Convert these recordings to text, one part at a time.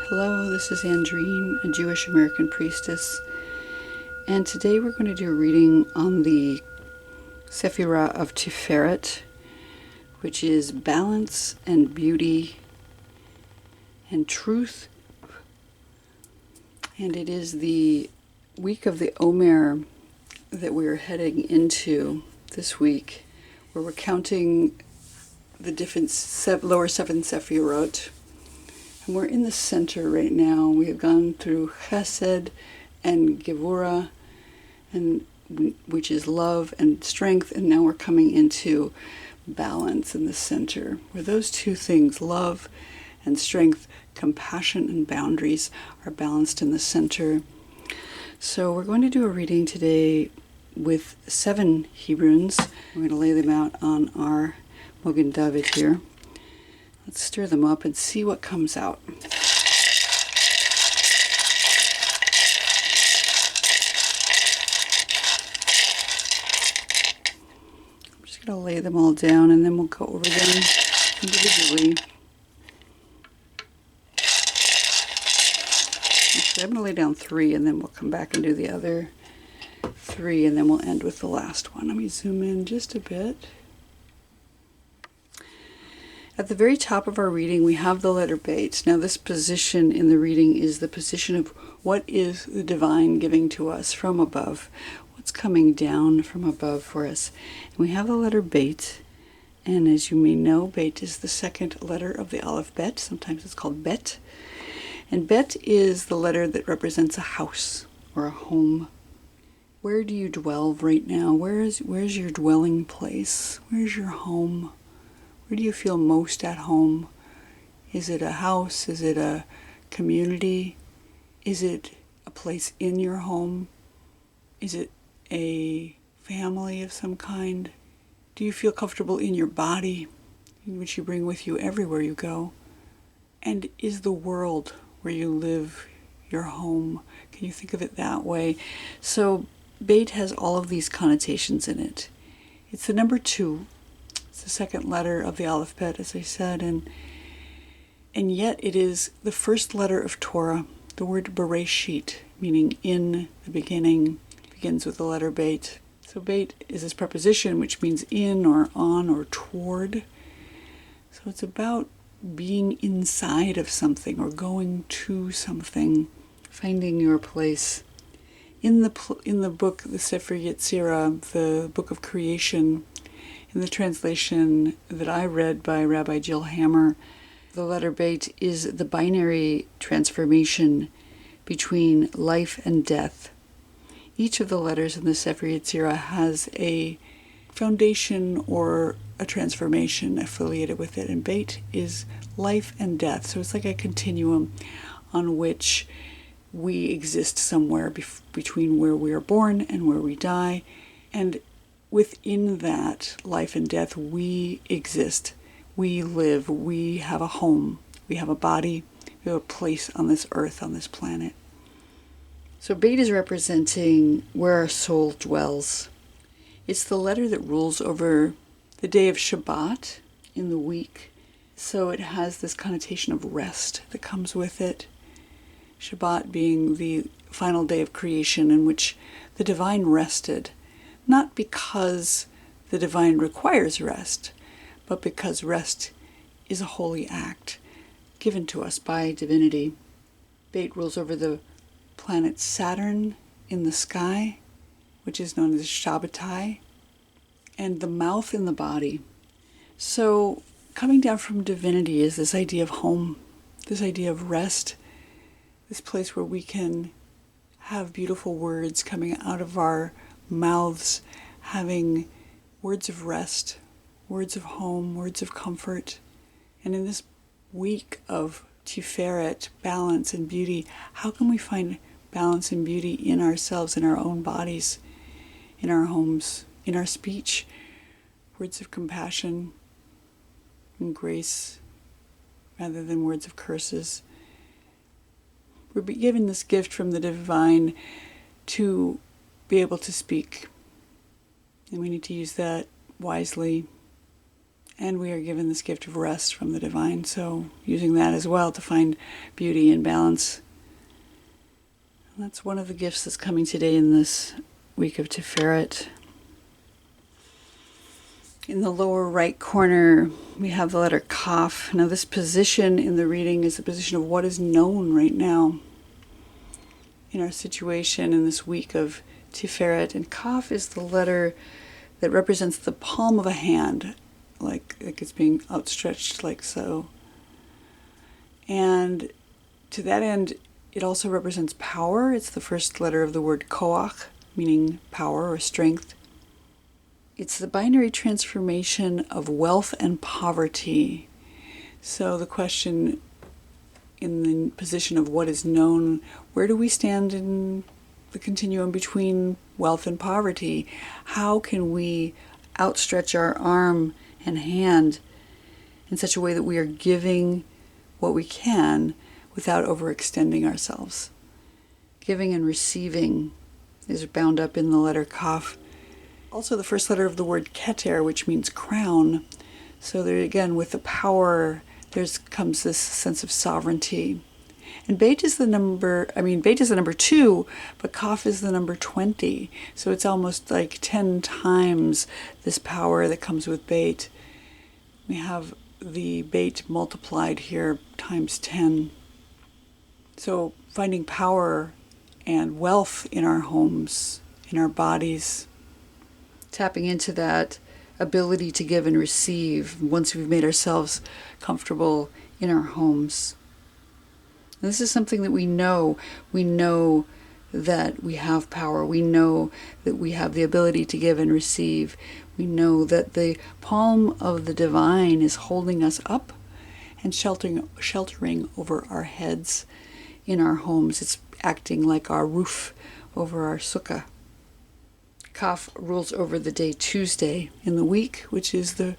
Hello, this is Andrine, a Jewish American priestess, and today we're going to do a reading on the Sephirah of Tiferet, which is balance and beauty and truth, and it is the week of the Omer that we are heading into this week, where we're counting the different lower seven Sephirot. And we're in the center right now. We have gone through Chesed and Gevurah, which is love and strength, and now we're coming into balance in the center, where those two things, love and strength, compassion and boundaries, are balanced in the center. So we're going to do a reading today with 7 Hebrunes. We're going to lay them out on our Magen here. Let's stir them up and see what comes out. I'm just going to lay them all down and then we'll go over them individually. Actually, I'm going to lay down 3 and then we'll come back and do the other 3 and then we'll end with the last one. Let me zoom in just a bit. At the very top of our reading, we have the letter Beit. Now, this position in the reading is the position of what is the divine giving to us from above, what's coming down from above for us. And we have the letter Beit, and as you may know, Beit is the second letter of the alphabet. Sometimes it's called Bet. And Bet is the letter that represents a house or a home. Where do you dwell right now? Where's your dwelling place? Where's your home? Where do you feel most at home? Is it a house? Is it a community? Is it a place in your home? Is it a family of some kind? Do you feel comfortable in your body, which you bring with you everywhere you go? And is the world where you live your home? Can you think of it that way? So Beit has all of these connotations in it. It's the number 2. It's the second letter of the alphabet, as I said, and yet it is the first letter of Torah. The word Bereshit, meaning in the beginning, begins with the letter Beit. So Beit is this preposition which means in or on or toward. So it's about being inside of something or going to something, finding your place. In the book, the Sefer Yetzirah, the book of creation, in the translation that I read by Rabbi Jill Hammer, the letter Beit is the binary transformation between life and death. Each of the letters in the Sefer Yetzirah has a foundation or a transformation affiliated with it, and Beit is life and death. So it's like a continuum on which we exist somewhere between where we are born and where we die, and within that life and death, we exist, we live, we have a home, we have a body, we have a place on this earth, on this planet. So Beit is representing where our soul dwells. It's the letter that rules over the day of Shabbat in the week. So it has this connotation of rest that comes with it. Shabbat being the final day of creation in which the divine rested. Not because the divine requires rest, but because rest is a holy act given to us by divinity. Beit rules over the planet Saturn in the sky, which is known as Shabbatai, and the mouth in the body. So coming down from divinity is this idea of home, this idea of rest, this place where we can have beautiful words coming out of our mouths, having words of rest, words of home, words of comfort. And in this week of Tiferet, balance and beauty, how can we find balance and beauty in ourselves, in our own bodies, in our homes, in our speech? Words of compassion and grace rather than words of curses. We're given this gift from the divine to be able to speak. And we need to use that wisely And we are given this gift of rest from the divine, so using that as well to find beauty and balance. And that's one of the gifts that's coming today in this week of Tiferet. In the lower right corner, we have the letter Kaf. Now this position in the reading is the position of what is known right now in our situation in this week of Tiferet. And Kaf is the letter that represents the palm of a hand, like it's being outstretched like so. And to that end, it also represents power. It's the first letter of the word koach, meaning power or strength. It's the binary transformation of wealth and poverty. So the question in the position of what is known, where do we stand in the continuum between wealth and poverty? How can we outstretch our arm and hand in such a way that we are giving what we can without overextending ourselves? Giving and receiving is bound up in the letter Kaf. Also the first letter of the word keter, which means crown. So there again, with the power, comes this sense of sovereignty. And Beit is the number 2, but Kaf is the number 20. So it's almost like 10 times this power that comes with Beit. We have the Beit multiplied here times 10. So finding power and wealth in our homes, in our bodies, tapping into that ability to give and receive once we've made ourselves comfortable in our homes. And this is something that we know. We know that we have power. We know that we have the ability to give and receive. We know that the palm of the divine is holding us up and sheltering over our heads in our homes. It's acting like our roof over our sukkah. Kaf rules over the day Tuesday in the week, which is the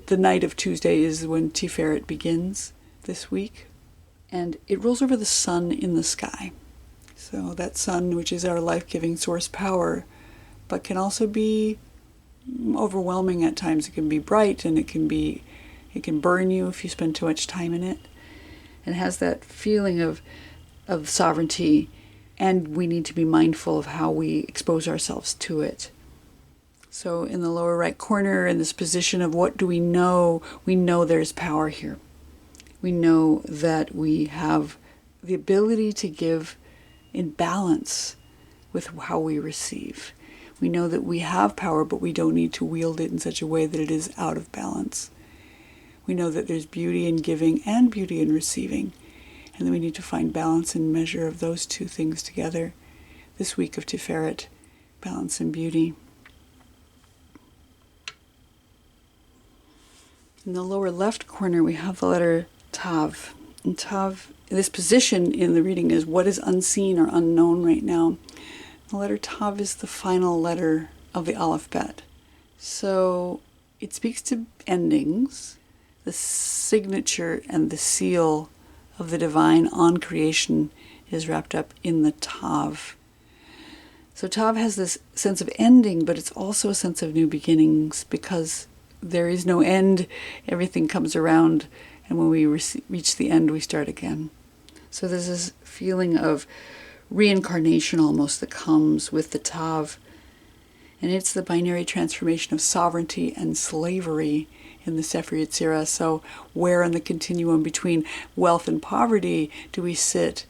night of Tuesday is when Tiferet begins this week. And it rules over the sun in the sky. So that sun, which is our life-giving source power, but can also be overwhelming at times. It can be bright and it can burn you if you spend too much time in it. And has that feeling of sovereignty. And we need to be mindful of how we expose ourselves to it. So in the lower right corner, in this position of what do we know there's power here. We know that we have the ability to give in balance with how we receive. We know that we have power, but we don't need to wield it in such a way that it is out of balance. We know that there's beauty in giving and beauty in receiving. And then we need to find balance and measure of those two things together. This week of Tiferet, balance and beauty. In the lower left corner, we have the letter Tav. And Tav, this position in the reading is what is unseen or unknown right now. The letter Tav is the final letter of the alphabet. So it speaks to endings, the signature and the seal of the divine on creation is wrapped up in the Tav. So Tav has this sense of ending, but it's also a sense of new beginnings because there is no end. Everything comes around, and when we reach the end, we start again. So there's this feeling of reincarnation almost that comes with the Tav. And it's the binary transformation of sovereignty and slavery in the Sefer Yetzirah. So where in the continuum between wealth and poverty do we sit?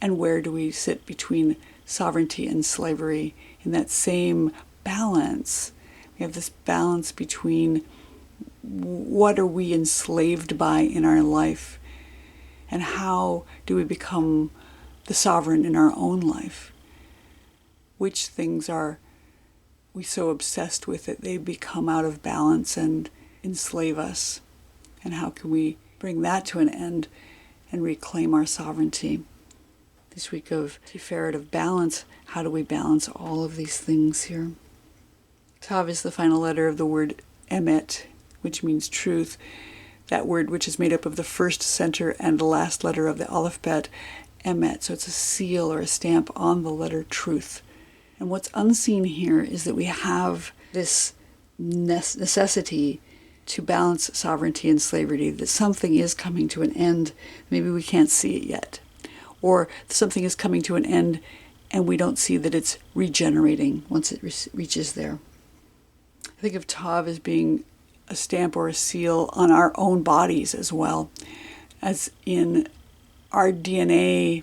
And where do we sit between sovereignty and slavery? In that same balance, we have this balance between what are we enslaved by in our life? And how do we become the sovereign in our own life? Which things are we so obsessed with that they become out of balance and enslave us? And how can we bring that to an end and reclaim our sovereignty? This week of Tiferet of balance, how do we balance all of these things here? Tav is the final letter of the word emet, which means truth. That word which is made up of the first, center, and the last letter of the alphabet, emet. So it's a seal or a stamp on the letter truth. And what's unseen here is that we have this necessity to balance sovereignty and slavery, that something is coming to an end. Maybe we can't see it yet. Or something is coming to an end and we don't see that it's regenerating once it reaches there. I think of Tav as being a stamp or a seal on our own bodies as well, as in our DNA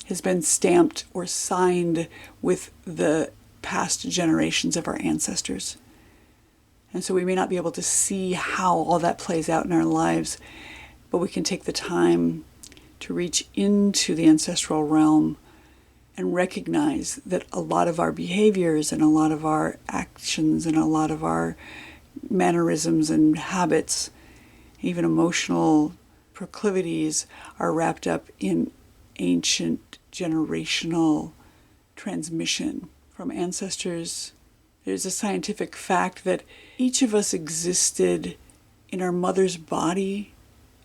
has been stamped or signed with the past generations of our ancestors. And so we may not be able to see how all that plays out in our lives, but we can take the time to reach into the ancestral realm and recognize that a lot of our behaviors and a lot of our actions and a lot of our mannerisms and habits, even emotional proclivities, are wrapped up in ancient generational transmission from ancestors. There's a scientific fact that each of us existed in our mother's body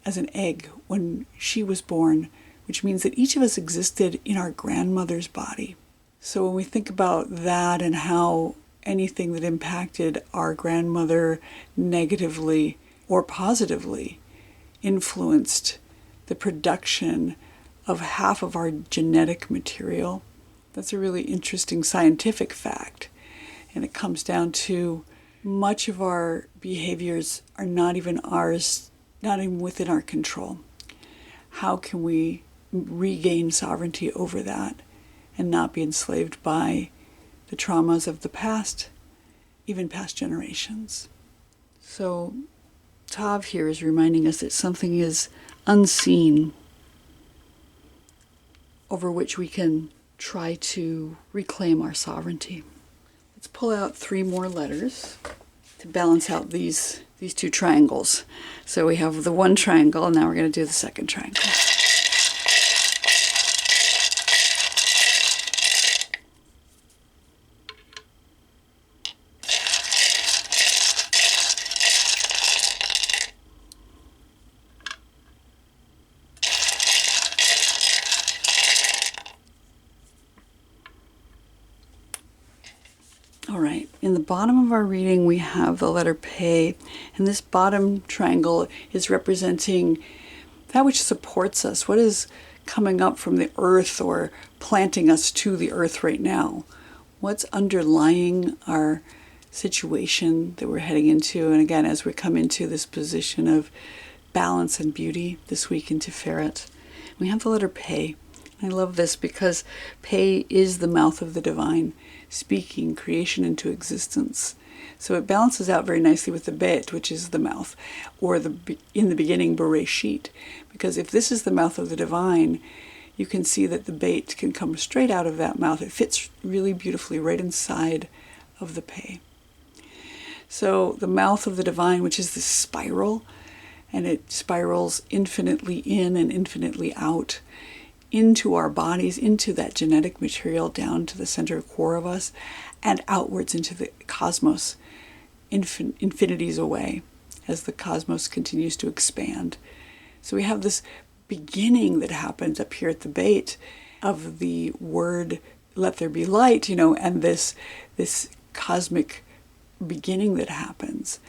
as an egg when she was born, which means that each of us existed in our grandmother's body. So when we think about that and how anything that impacted our grandmother negatively or positively influenced the production of half of our genetic material, that's a really interesting scientific fact. And it comes down to much of our behaviors are not even ours, not even within our control. How can we regain sovereignty over that and not be enslaved by the traumas of the past, even past generations? So Tav here is reminding us that something is unseen over which we can try to reclaim our sovereignty. Let's pull out 3 more letters to balance out these 2 triangles. So we have the 1 triangle, and now we're going to do the 2nd triangle. All right, in the bottom of our reading we have the letter Pe, and this bottom triangle is representing that which supports us, what is coming up from the earth or planting us to the earth right now. What's underlying our situation that we're heading into, and again, as we come into this position of balance and beauty this week in Tiferet, we have the letter Pe. I love this because Pe is the mouth of the divine, speaking creation into existence. So it balances out very nicely with the Bet, which is the mouth, or in the beginning, Bereshit. Because if this is the mouth of the divine, you can see that the Bet can come straight out of that mouth. It fits really beautifully right inside of the Pe. So the mouth of the divine, which is this spiral, and it spirals infinitely in and infinitely out, into our bodies, into that genetic material, down to the center core of us, and outwards into the cosmos, infinities away, as the cosmos continues to expand. So we have this beginning that happens up here at the Beit of the word, let there be light, and this cosmic beginning that happens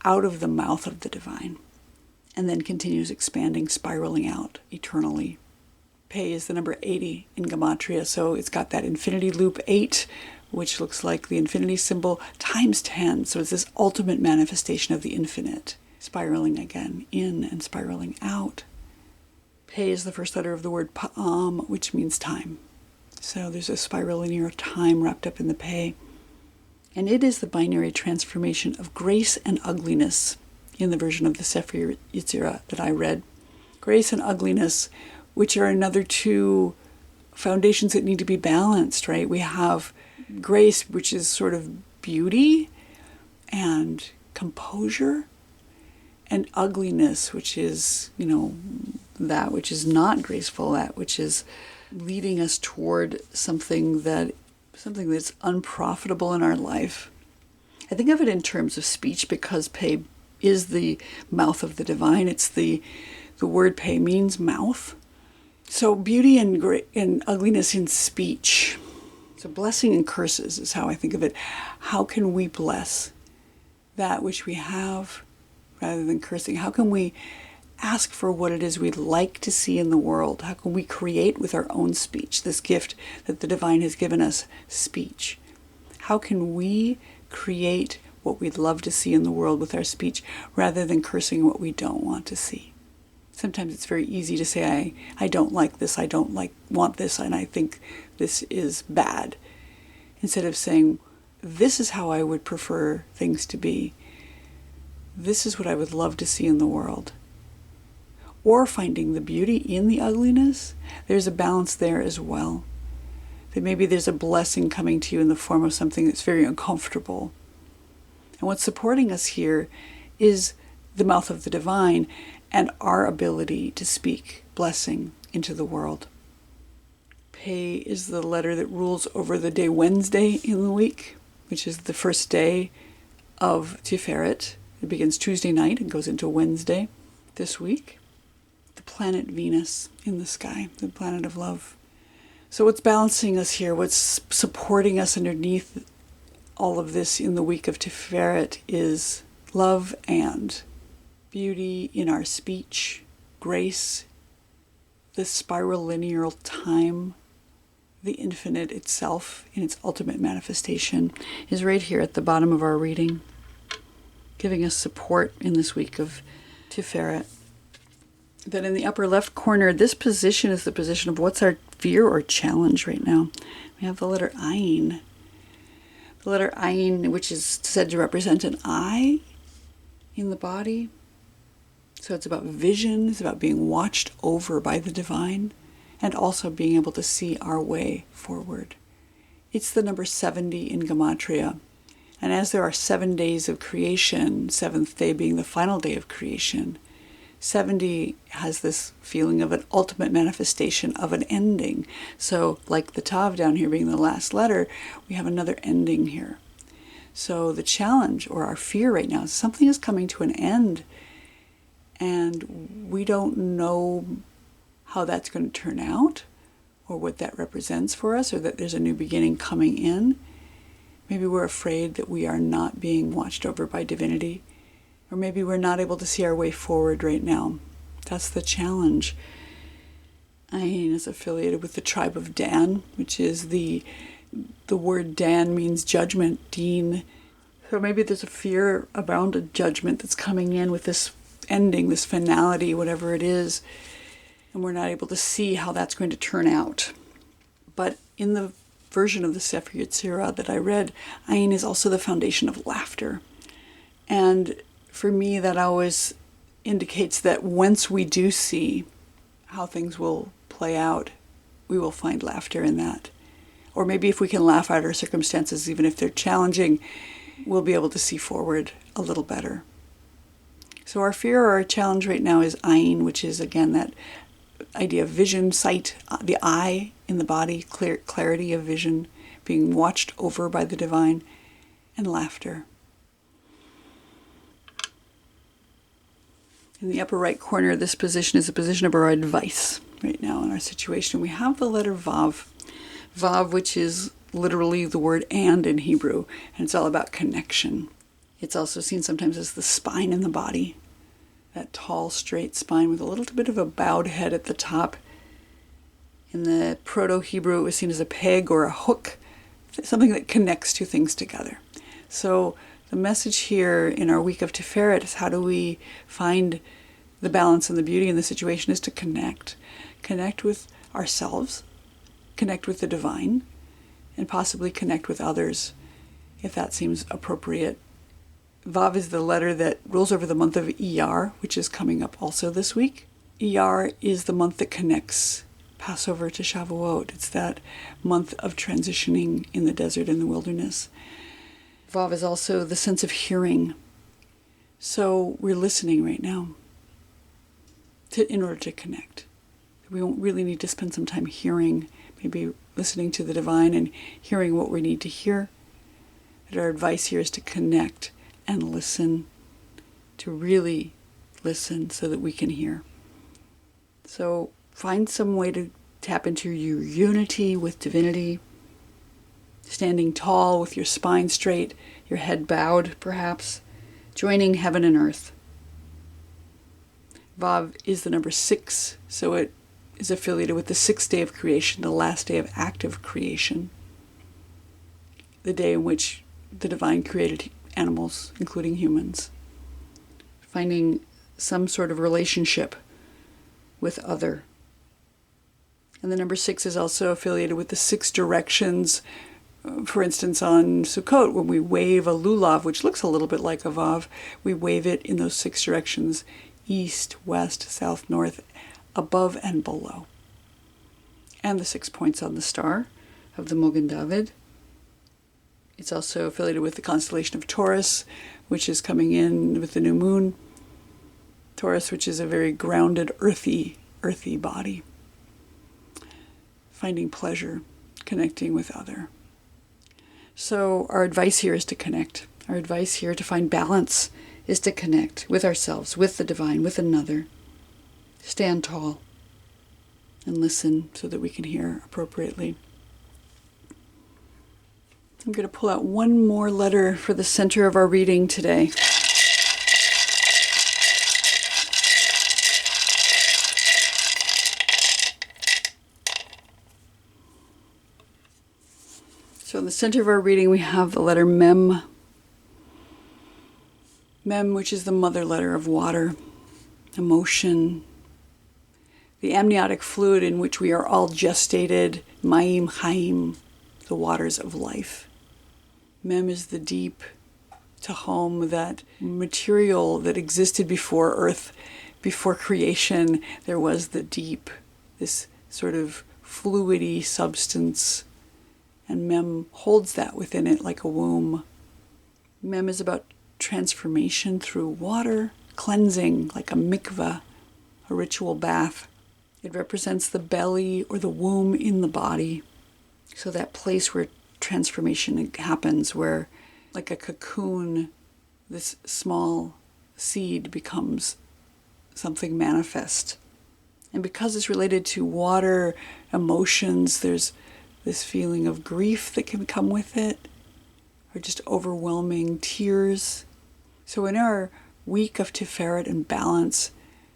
out of the mouth of the divine, and then continues expanding, spiraling out eternally. Pe is the number 80 in Gematria, so it's got that infinity loop 8, which looks like the infinity symbol, times 10. So it's this ultimate manifestation of the infinite, spiraling again in and spiraling out. Pe is the first letter of the word Pa'am, which means time. So there's a spiral linear of time wrapped up in the Pe. And it is the binary transformation of grace and ugliness in the version of the Sefer Yetzirah that I read. Grace and ugliness, which are another 2 foundations that need to be balanced, right? We have grace, which is sort of beauty and composure, and ugliness, which is, that which is not graceful, that which is leading us toward something that's unprofitable in our life. I think of it in terms of speech because Pe is the mouth of the divine. It's the word Pe means mouth. So beauty and ugliness in speech. So blessing and curses is how I think of it. How can we bless that which we have rather than cursing? How can we ask for what it is we'd like to see in the world? How can we create with our own speech, this gift that the divine has given us, speech? How can we create what we'd love to see in the world with our speech rather than cursing what we don't want to see? Sometimes it's very easy to say, I don't like this, I don't want this, and I think this is bad. Instead of saying, this is how I would prefer things to be. This is what I would love to see in the world. Or finding the beauty in the ugliness. There's a balance there as well. That maybe there's a blessing coming to you in the form of something that's very uncomfortable. And what's supporting us here is the mouth of the divine and our ability to speak blessing into the world. Pei is the letter that rules over the day Wednesday in the week, which is the first day of Tiferet. It begins Tuesday night and goes into Wednesday this week. The planet Venus in the sky, the planet of love. So what's balancing us here, what's supporting us underneath all of this in the week of Tiferet is love and beauty in our speech, grace, the spiral linear time, the infinite itself in its ultimate manifestation is right here at the bottom of our reading, giving us support in this week of Tiferet. That in the upper left corner, this position is the position of what's our fear or challenge right now. We have the letter Ayin. The letter Ayin, which is said to represent an eye in the body. So it's about vision, it's about being watched over by the divine, and also being able to see our way forward. It's the number 70 in Gematria. And as there are 7 days of creation, 7th day being the final day of creation, 70 has this feeling of an ultimate manifestation of an ending. So like the Tav down here being the last letter, we have another ending here. So the challenge or our fear right now is something is coming to an end and we don't know how that's going to turn out or what that represents for us or that there's a new beginning coming in. Maybe we're afraid that we are not being watched over by divinity. Or maybe we're not able to see our way forward right now. That's the challenge. Ayin is affiliated with the tribe of Dan, which is the word Dan means judgment, Deen. So maybe there's a fear around a judgment that's coming in with this ending, this finality, whatever it is. And we're not able to see how that's going to turn out. But in the version of the Sefer Yetzirah that I read, Ayin is also the foundation of laughter. And for me, that always indicates that once we do see how things will play out, we will find laughter in that. Or maybe if we can laugh at our circumstances, even if they're challenging, we'll be able to see forward a little better. So our fear or our challenge right now is Ayin, which is, again, that idea of vision, sight, the eye in the body, clarity of vision, being watched over by the divine, and laughter. In the upper right corner, this position is a position of our advice right now in our situation. We have the letter Vav. Vav, which is literally the word and in Hebrew, and it's all about connection. It's also seen sometimes as the spine in the body, that tall, straight spine with a little bit of a bowed head at the top. In the Proto-Hebrew, it was seen as a peg or a hook, something that connects two things together. So the message here in our week of Tiferet is how do we find the balance and the beauty in the situation is to connect. Connect with ourselves, connect with the divine, and possibly connect with others if that seems appropriate. Vav is the letter that rules over the month of Iyar, which is coming up also this week. Iyar is the month that connects Passover to Shavuot. It's that month of transitioning in the desert and the wilderness. Vav is also the sense of hearing. So we're listening right now in order to connect. We won't really need to spend some time hearing, maybe listening to the divine and hearing what we need to hear. But our advice here is to connect and listen, to really listen so that we can hear. So find some way to tap into your unity with divinity, standing tall with your spine straight, your head bowed perhaps, joining heaven and earth. Vav is the number 6, so it is affiliated with the 6th day of creation, the last day of active creation, the day in which the divine created animals, including humans, finding some sort of relationship with other. And the number 6 is also affiliated with the 6 directions. For instance, on Sukkot, when we wave a lulav, which looks a little bit like a vav, we wave it in those 6 directions: east, west, south, north, above and below. And the 6 points on the star of the Magen David. It's also affiliated with the constellation of Taurus, which is coming in with the new moon. Taurus, which is a very grounded, earthy body. Finding pleasure, connecting with other. So our advice here is to connect. Our advice here to find balance is to connect with ourselves, with the divine, with another. Stand tall and listen so that we can hear appropriately. I'm going to pull out one more letter for the center of our reading today. So in the center of our reading, we have the letter Mem. Mem, which is the mother letter of water, emotion, the amniotic fluid in which we are all gestated, Mayim Chaim, the waters of life. Mem is the deep, Tahom, that material that existed before earth, before creation. There was the deep, this sort of fluidy substance. And Mem holds that within it like a womb. Mem is about transformation through water, cleansing like a mikveh, a ritual bath. It represents the belly or the womb in the body. So that place where transformation happens, where like a cocoon, this small seed becomes something manifest. And because it's related to water, emotions, there's this feeling of grief that can come with it, or just overwhelming tears. So in our week of Tiferet and balance,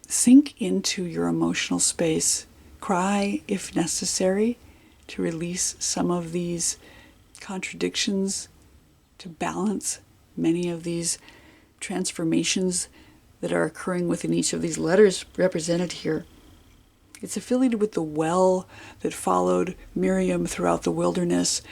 sink into your emotional space. Cry if necessary to release some of these contradictions, to balance many of these transformations that are occurring within each of these letters represented here. It's affiliated with the well that followed Miriam throughout the wilderness,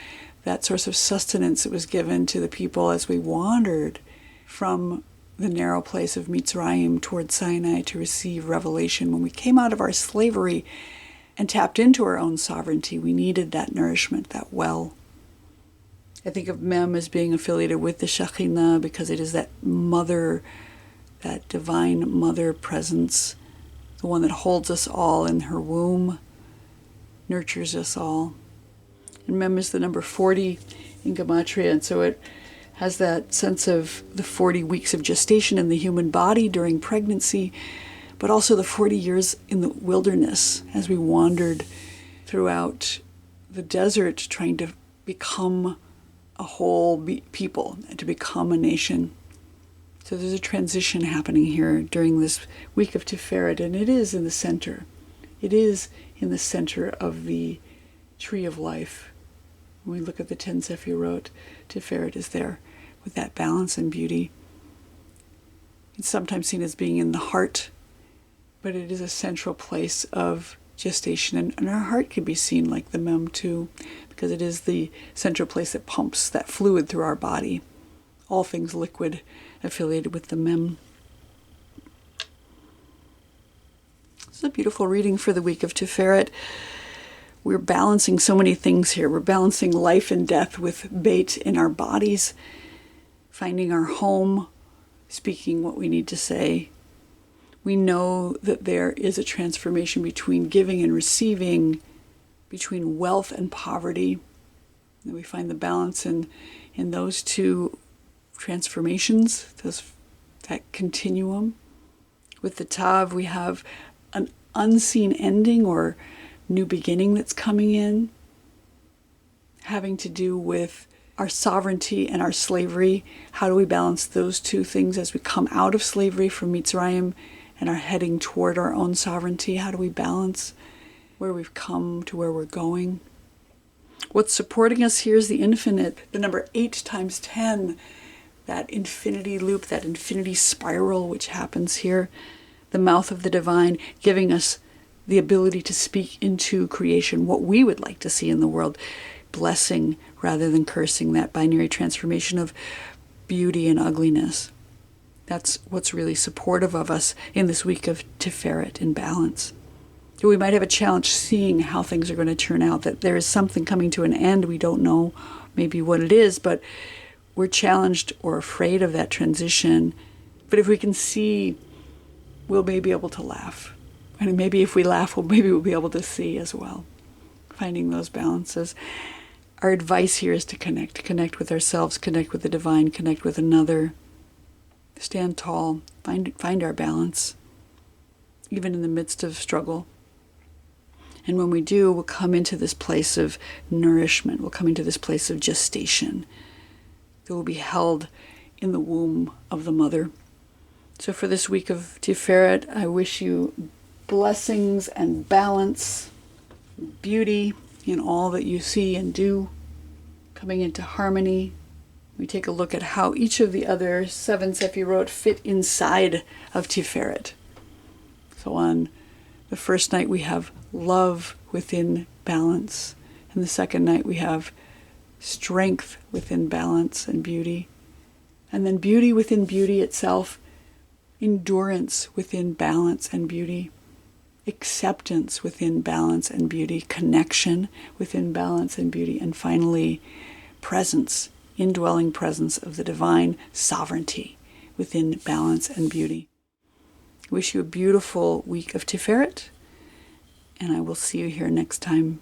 that source of sustenance that was given to the people as we wandered from the narrow place of Mitzrayim toward Sinai to receive revelation. When we came out of our slavery and tapped into our own sovereignty, we needed that nourishment, that well. I think of Mem as being affiliated with the Shekhinah because it is that mother, that divine mother presence, the one that holds us all in her womb, nurtures us all. And Mem is the number 40 in Gematria, and so it has that sense of the 40 weeks of gestation in the human body during pregnancy, but also the 40 years in the wilderness as we wandered throughout the desert trying to become a whole people, and to become a nation. So there's a transition happening here during this week of Tiferet, and it is in the center. It is in the center of the tree of life. When we look at the 10 Sephirot, Tiferet is there with that balance and beauty. It's sometimes seen as being in the heart, but it is a central place of gestation. And our heart can be seen like the Mem too, because it is the central place that pumps that fluid through our body. All things liquid affiliated with the Mem. This is a beautiful reading for the week of Tiferet. We're balancing so many things here. We're balancing life and death with Beit in our bodies, finding our home, speaking what we need to say. We know that there is a transformation between giving and receiving, between wealth and poverty. And we find the balance in those two transformations, that continuum. With the Tav, we have an unseen ending or new beginning that's coming in, having to do with our sovereignty and our slavery. How do we balance those two things as we come out of slavery from Mitzrayim and are heading toward our own sovereignty? How do we balance where we've come to where we're going? What's supporting us here is the infinite, the number 8 times 10, that infinity loop, that infinity spiral which happens here, the mouth of the divine, giving us the ability to speak into creation what we would like to see in the world, blessing rather than cursing, that binary transformation of beauty and ugliness. That's what's really supportive of us in this week of Tiferet, in balance. So we might have a challenge seeing how things are going to turn out, that there is something coming to an end. We don't know maybe what it is, but we're challenged or afraid of that transition. But if we can see, we'll maybe be able to laugh. And maybe if we laugh, maybe we'll be able to see as well. Finding those balances. Our advice here is to connect with ourselves, connect with the divine, connect with another. Stand tall, find our balance, even in the midst of struggle. And when we do, we'll come into this place of nourishment. We'll come into this place of gestation that will be held in the womb of the mother. So for this week of Tiferet, I wish you blessings and balance, beauty in all that you see and do, coming into harmony. We take a look at how each of the other 7 Sefirot fit inside of Tiferet. So on the first night we have love within balance, and the second night we have strength within balance and beauty, and then beauty within beauty itself, endurance within balance and beauty, acceptance within balance and beauty, connection within balance and beauty, and finally presence, indwelling presence of the divine sovereignty within balance and beauty. I wish you a beautiful week of Tiferet, and I will see you here next time.